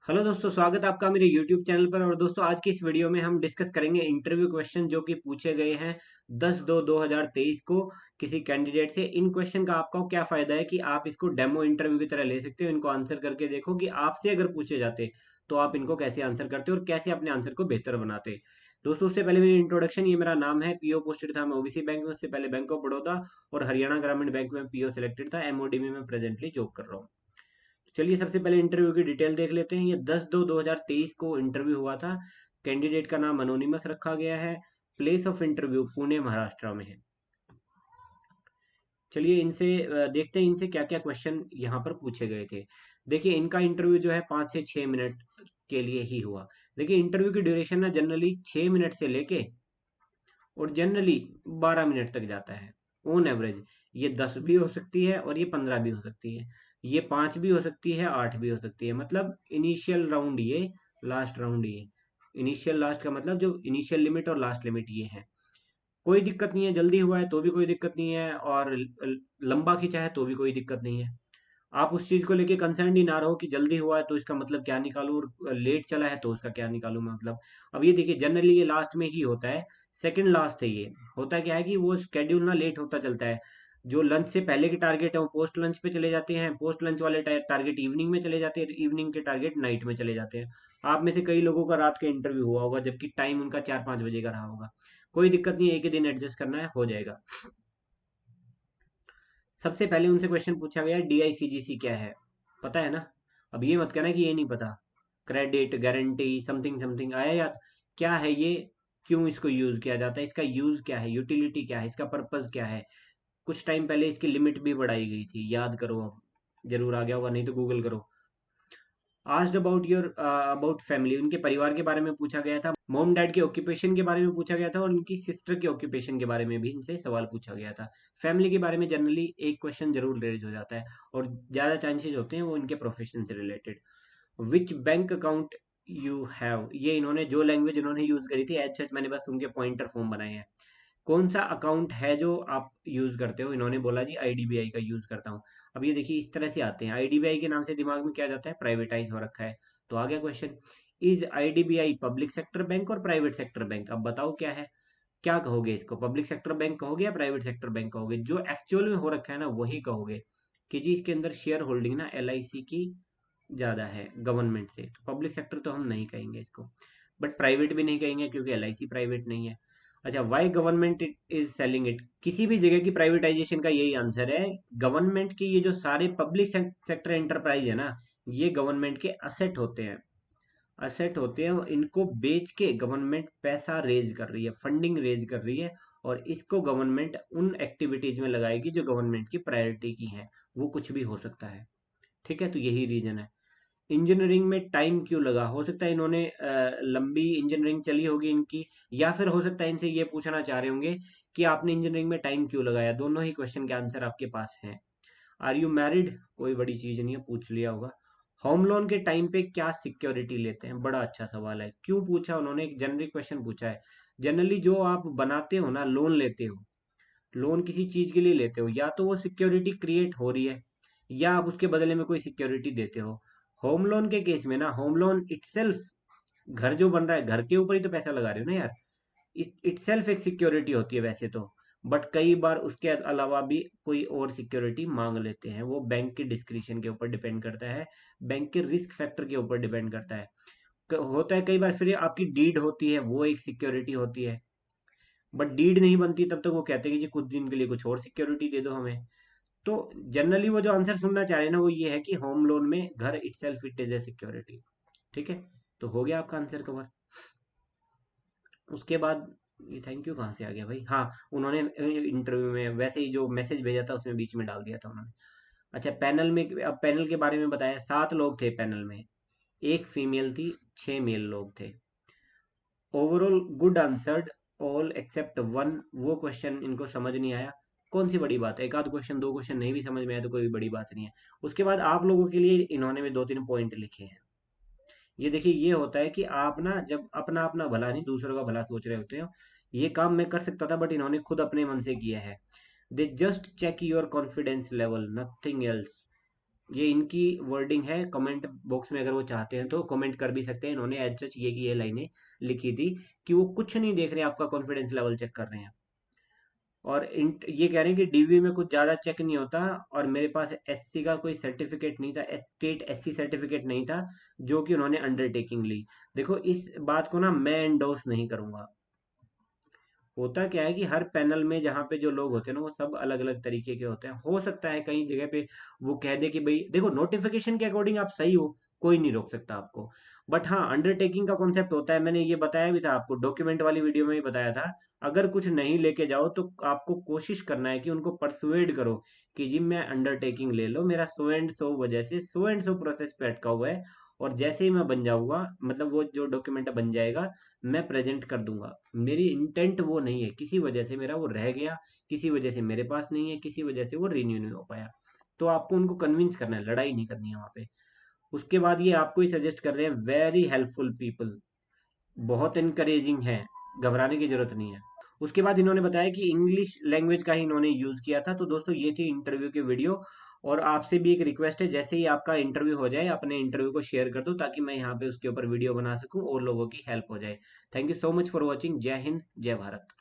Hello दोस्तों, स्वागत है आपका मेरे YouTube चैनल पर। और दोस्तों, आज की इस वीडियो में हम डिस्कस करेंगे इंटरव्यू क्वेश्चन जो कि पूछे गए हैं 10/2/2023 को किसी कैंडिडेट से। इन क्वेश्चन का आपको क्या फायदा है कि आप इसको डेमो इंटरव्यू की तरह ले सकते हो। इनको आंसर करके देखो कि आपसे अगर पूछे जाते तो आप इनको कैसे आंसर करते हो और कैसे अपने आंसर को बेहतर बनाते। दोस्तों, उससे पहले मेरी इंट्रोडक्शन, ये मेरा नाम है, पीओ पोस्टेड था मैं ओबीसी बैंक में, उससे पहले बैंक ऑफ बड़ौदा और हरियाणा ग्रामीण बैंक में पीओ सिलेक्टेड था। एमओडी में मैं प्रेजेंटली जॉब कर रहा हूँ। चलिए सबसे पहले इंटरव्यू की डिटेल देख लेते हैं। ये 10/2/2023 को इंटरव्यू हुआ था। कैंडिडेट का नाम अनोनिमस रखा गया है। Place of interview Pune Maharashtra में है। चलिए इनसे देखते हैं इनसे क्या क्या क्वेश्चन यहाँ पर पूछे गए थे। देखिए, इनका इंटरव्यू जो है 5 से 6 मिनट के लिए ही हुआ। देखिए, इंटरव्यू की ड्यूरेशन ना जनरली 6 मिनट से लेके और जनरली 12 मिनट तक जाता है ऑन एवरेज। ये 10 भी हो सकती है और ये 15 भी हो सकती है। ये 5 भी हो सकती है, 8 भी हो सकती है। मतलब इनिशियल राउंड ये, लास्ट राउंड ये। इनिशियल लास्ट का मतलब जो इनिशियल लिमिट और लास्ट लिमिट ये है। कोई दिक्कत नहीं है, जल्दी हुआ है तो भी कोई दिक्कत नहीं है, और लंबा खींचा है तो भी कोई दिक्कत नहीं है। आप उस चीज को लेके कंसर्न ही ना रहो कि जल्दी हुआ है तो इसका मतलब क्या निकालूं और लेट चला है तो उसका क्या निकालूं मैं मतलब। अब ये देखिए, जनरली ये लास्ट में ही होता है। सेकंड लास्ट है ये। होता क्या है कि वो स्केड्यूल ना लेट होता चलता है। जो लंच से पहले के टारगेट है वो पोस्ट लंच पे चले जाते हैं, पोस्ट लंच वाले टारगेट इवनिंग में चले जाते हैं, इवनिंग के टारगेट नाइट में चले जाते हैं। आप में से कई लोगों का रात का इंटरव्यू हुआ होगा जबकि टाइम उनका 4-5 बजे का रहा होगा। कोई दिक्कत नहीं है, एक ही दिन एडजस्ट करना है, हो जाएगा। सबसे पहले उनसे क्वेश्चन पूछा गया, डीआईसीजीसी क्या है? पता है ना? अब ये मत कहना कि ये नहीं पता। क्रेडिट गारंटी समथिंग समथिंग आया याद? क्या है ये? क्यों इसको यूज किया जाता है? इसका यूज क्या है? यूटिलिटी क्या है? इसका पर्पस क्या है? कुछ टाइम पहले इसकी लिमिट भी बढ़ाई गई थी, याद करो। अब जरूर आ गया होगा, नहीं तो गूगल करो। Asked about your about family, उनके परिवार के बारे में पूछा गया था। मॉम डैड के ऑक्यूपेशन के बारे में पूछा गया था और उनकी सिस्टर के ऑक्यूपेशन के बारे में भी इनसे सवाल पूछा गया था। फैमिली के बारे में जनरली एक क्वेश्चन जरूर रेज हो जाता है और ज़्यादा चांसेस होते हैं वो इनके प्रोफेशन से related. Which bank account you have, ये इन्होंने जो लैंग्वेज इन्होंने यूज़ करी थी, एज सच मैंने बस उनके पॉइंटर फॉर्म बनाए हैं। कौन सा अकाउंट है जो आप यूज करते हो? इन्होंने बोला जी आईडीबीआई का यूज करता हूँ। अब ये देखिए, इस तरह से आते हैं। आईडीबीआई के नाम से दिमाग में क्या जाता है? प्राइवेटाइज हो रखा है। तो आ गया question, is IDBI public sector bank और प्राइवेट सेक्टर बैंक? अब बताओ क्या है, क्या कहोगे इसको? पब्लिक सेक्टर बैंक कहोगे या प्राइवेट सेक्टर बैंक कहोगे? जो एक्चुअल में हो रखा है ना वही कहोगे कि जी इसके अंदर शेयर होल्डिंग ना एलआईसी की ज़्यादा है गवर्नमेंट से, तो पब्लिक सेक्टर तो हम नहीं कहेंगे इसको। बट प्राइवेट भी नहीं कहेंगे क्योंकि एलआईसी प्राइवेट नहीं है। अच्छा, why government is selling it? किसी भी जगह की प्राइवेटाइजेशन का यही आंसर है। गवर्नमेंट की ये जो सारे पब्लिक सेक्टर एंटरप्राइज है ना, ये गवर्नमेंट के असेट होते हैं। असेट होते हैं और इनको बेच के गवर्नमेंट पैसा रेज कर रही है, फंडिंग रेज कर रही है। और इसको गवर्नमेंट उन एक्टिविटीज में लगाएगी जो गवर्नमेंट की प्रायोरिटी की है। वो कुछ भी हो सकता है। ठीक है, तो यही रीजन है। इंजीनियरिंग में टाइम क्यों लगा? हो सकता है इन्होंने लंबी इंजीनियरिंग चली होगी इनकी, या फिर हो सकता है इनसे ये पूछना चाह रहे होंगे कि आपने इंजीनियरिंग में टाइम क्यों लगाया। दोनों ही क्वेश्चन के आंसर आपके पास हैं। Are you married? कोई बड़ी चीज नहीं है, पूछ लिया होगा। होम लोन के टाइम पे क्या सिक्योरिटी लेते हैं? बड़ा अच्छा सवाल है। क्यों पूछा उन्होंने? एक जेनरिक क्वेश्चन पूछा है। जनरली जो आप बनाते हो ना, लोन लेते हो, लोन किसी चीज के लिए लेते हो, या तो वो सिक्योरिटी क्रिएट हो रही है या आप उसके बदले में कोई सिक्योरिटी देते हो। होम लोन के केस में ना, होम लोन इटसेल्फ, घर जो बन रहा है घर के ऊपर ही तो पैसा लगा रहे हो ना यार। इटसेल्फ एक सिक्योरिटी होती है वैसे तो। बट कई बार उसके अलावा भी कोई और सिक्योरिटी मांग लेते हैं। वो बैंक के डिस्क्रिप्शन के ऊपर डिपेंड करता है, बैंक के रिस्क फैक्टर के ऊपर डिपेंड करता है। होता है कई बार फिर आपकी डीड होती है, वो एक सिक्योरिटी होती है। बट डीड नहीं बनती तब तक वो कहते हैं कि जी कुछ दिन के लिए कुछ और सिक्योरिटी दे दो हमें। तो जनरली वो जो आंसर सुनना चाह रहे हैं ना, वो ये है कि होम लोन में घर itself it is a security. ठीक है, तो हो गया आपका आंसर कवर। उसके बाद ये थैंक यू कहाँ से आ गया भाई? हाँ, उन्होंने इंटरव्यू में वैसे ही जो मैसेज भेजा था उसमें बीच में डाल दिया था उन्होंने। अच्छा, पैनल में, अब पैनल के बारे में बताया। 7 लोग थे पैनल में, एक फीमेल थी, 6 मेल लोग थे। Overall good answered all except one. वो क्वेश्चन इनको समझ नहीं आया। कौन सी बड़ी बात है? एक आध क्वेश्चन, दो क्वेश्चन नहीं भी समझ में आया तो कोई बड़ी बात नहीं है। उसके बाद आप लोगों के लिए इन्होंने भी 2-3 पॉइंट लिखे हैं। ये देखिए, ये होता है कि आप ना जब अपना अपना भला नहीं दूसरों का भला सोच रहे होते हो। ये काम मैं कर सकता था बट इन्होंने खुद अपने मन से किया है। They just check your confidence level, nothing else. ये इनकी वर्डिंग है, कमेंट बॉक्स में अगर वो चाहते हैं तो कमेंट कर भी सकते हैं। इन्होंने एज सच ये की ये लाइनें लिखी थी कि वो कुछ नहीं देख रहे, आपका कॉन्फिडेंस लेवल चेक कर रहे हैं। और ये कह रहे हैं कि डीवी में कुछ ज़्यादा चेक नहीं होता, और मेरे पास एससी का कोई सर्टिफिकेट नहीं था, स्टेट एससी सर्टिफिकेट नहीं था, जो कि उन्होंने अंडरटेकिंग ली। देखो इस बात को ना मैं एंडोर्स नहीं करूंगा। होता क्या है कि हर पैनल में जहाँ पे जो लोग होते हैं ना, वो सब अलग अलग तरीके के होते हैं। हो सकता है कहीं जगह पे वो कह दे कि भाई देखो नोटिफिकेशन के अकॉर्डिंग आप सही हो, कोई नहीं रोक सकता आपको। बट हाँ, अंडरटेकिंग का कॉन्सेप्ट होता है, मैंने ये बताया भी था आपको, डॉक्यूमेंट वाली वीडियो में ही बताया था। अगर कुछ नहीं लेके जाओ तो आपको कोशिश करना है कि उनको परसुएड करो कि जी मैं अंडरटेकिंग ले लो, मेरा सो एंड सो वजह से सो एंड सो प्रोसेस पे अटका हुआ है, और जैसे ही मैं बन जाऊंगा, मतलब वो जो डॉक्यूमेंट बन जाएगा, मैं प्रेजेंट कर दूंगा। मेरी इंटेंट वो नहीं है, किसी वजह से मेरा वो रह गया, किसी वजह से मेरे पास नहीं है, किसी वजह से वो रिन्यू नहीं हो पाया। तो आपको उनको कन्विंस करना है, लड़ाई नहीं करनी है वहाँ पे। उसके बाद ये आपको ही सजेस्ट कर रहे हैं, वेरी हेल्पफुल पीपल, बहुत इनकरेजिंग है, घबराने की जरूरत नहीं है। उसके बाद इन्होंने बताया कि इंग्लिश लैंग्वेज का ही इन्होंने यूज किया था। तो दोस्तों ये थी इंटरव्यू की वीडियो। और आपसे भी एक रिक्वेस्ट है, जैसे ही आपका इंटरव्यू हो जाए अपने इंटरव्यू को शेयर कर दो, ताकि मैं यहाँ पे उसके ऊपर वीडियो बना सकूं और लोगों की हेल्प हो जाए। Thank you so much for watching. जय हिंद, जय भारत।